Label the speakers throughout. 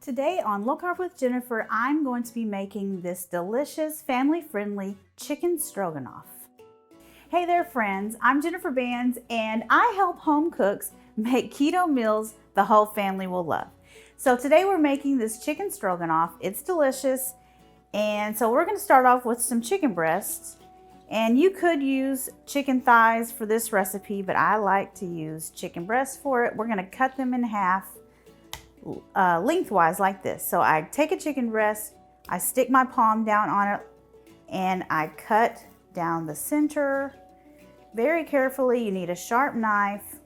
Speaker 1: Today on Low Carb with Jennifer, I'm going to be making this delicious, family-friendly chicken stroganoff. Hey there friends, I'm Jennifer Bands and I help home cooks make keto meals the whole family will love. So today we're making this chicken stroganoff. It's delicious, and so we're going to start off with some chicken breasts. And you could use chicken thighs for this recipe, but I like to use chicken breasts for it. We're going to cut them in half lengthwise like this. So I take a chicken breast, I stick my palm down on it, and I cut down the center very carefully. You need a sharp knife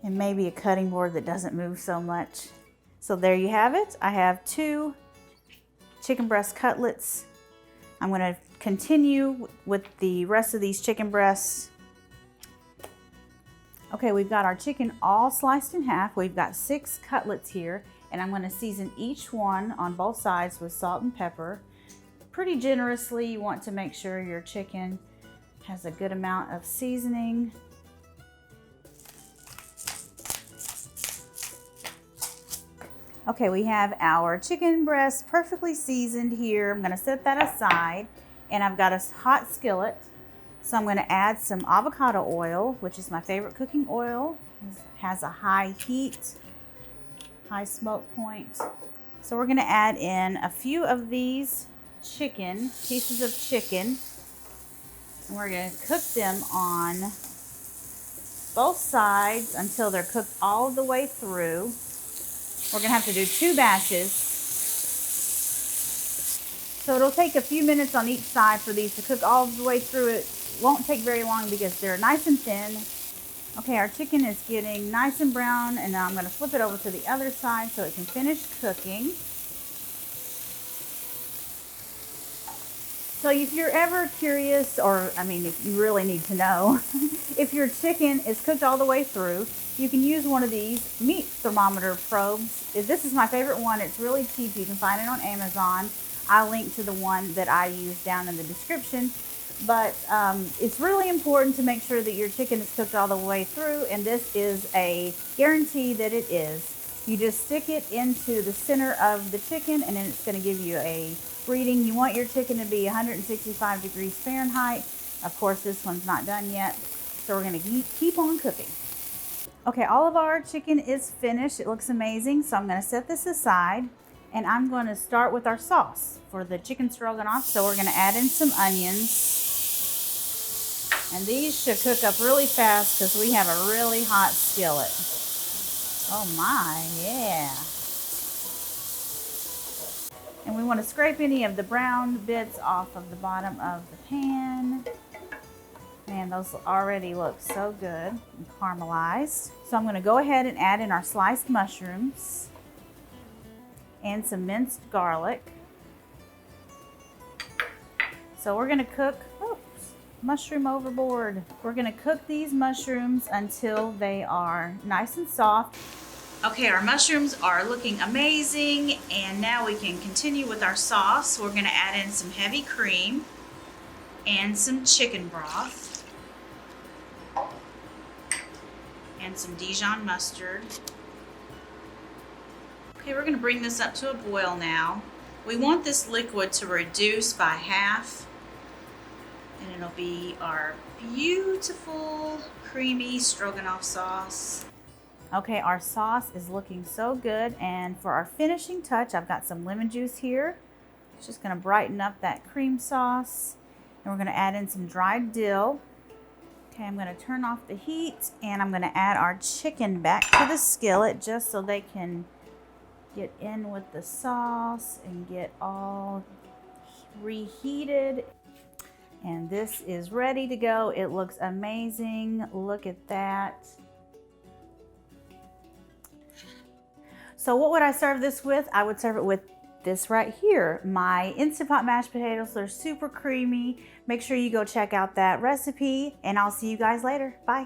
Speaker 1: and maybe a cutting board that doesn't move so much. So there you have it. I have 2 chicken breast cutlets. I'm going to continue with the rest of these chicken breasts. Okay, we've got our chicken all sliced in half. We've got 6 cutlets here, and I'm going to season each one on both sides with salt and pepper. Pretty generously. You want to make sure your chicken has a good amount of seasoning. Okay, we have our chicken breast perfectly seasoned here. I'm going to set that aside, and I've got a hot skillet. So I'm going to add some avocado oil, which is my favorite cooking oil. It has a high heat, high smoke point. So we're going to add in a few of these pieces of chicken. And we're going to cook them on both sides until they're cooked all the way through. We're going to have to do 2 batches. So it'll take a few minutes on each side for these to cook all the way through. It won't take very long because they're nice and thin. Okay, our chicken is getting nice and brown, and now I'm going to flip it over to the other side so it can finish cooking. So if you're ever curious, or if you really need to know, if your chicken is cooked all the way through, you can use one of these meat thermometer probes. This is my favorite one. It's really cheap. You can find it on Amazon. I'll link to the one that I use down in the description. But it's really important to make sure that your chicken is cooked all the way through, and this is a guarantee that it is. You just stick it into the center of the chicken, and then it's going to give you a reading. You want your chicken to be 165 degrees Fahrenheit. Of course, this one's not done yet, so we're going to keep on cooking. Okay, all of our chicken is finished. It looks amazing, so I'm going to set this aside, and I'm going to start with our sauce for the chicken stroganoff. So we're going to add in some onions. And these should cook up really fast because we have a really hot skillet. Oh my, yeah. And we want to scrape any of the brown bits off of the bottom of the pan. Man, those already look so good and caramelized. So I'm going to go ahead and add in our sliced mushrooms and some minced garlic. So we're going to cook, mushroom overboard. We're going to cook these mushrooms until they are nice and soft. Okay, our mushrooms are looking amazing, and now we can continue with our sauce. We're going to add in some heavy cream and some chicken broth and some Dijon mustard. Okay, we're going to bring this up to a boil now. We want this liquid to reduce by half, and it'll be our beautiful creamy stroganoff sauce. Okay, our sauce is looking so good, and for our finishing touch, I've got some lemon juice here. It's just going to brighten up that cream sauce, and we're going to add in some dried dill. Okay, I'm going to turn off the heat, and I'm going to add our chicken back to the skillet just so they can get in with the sauce and get all reheated. And this is ready to go. It looks amazing. Look at that. So what would I serve this with? I would serve it with this right here, my Instant Pot mashed potatoes. They're super creamy. Make sure you go check out that recipe, and I'll see you guys later. Bye.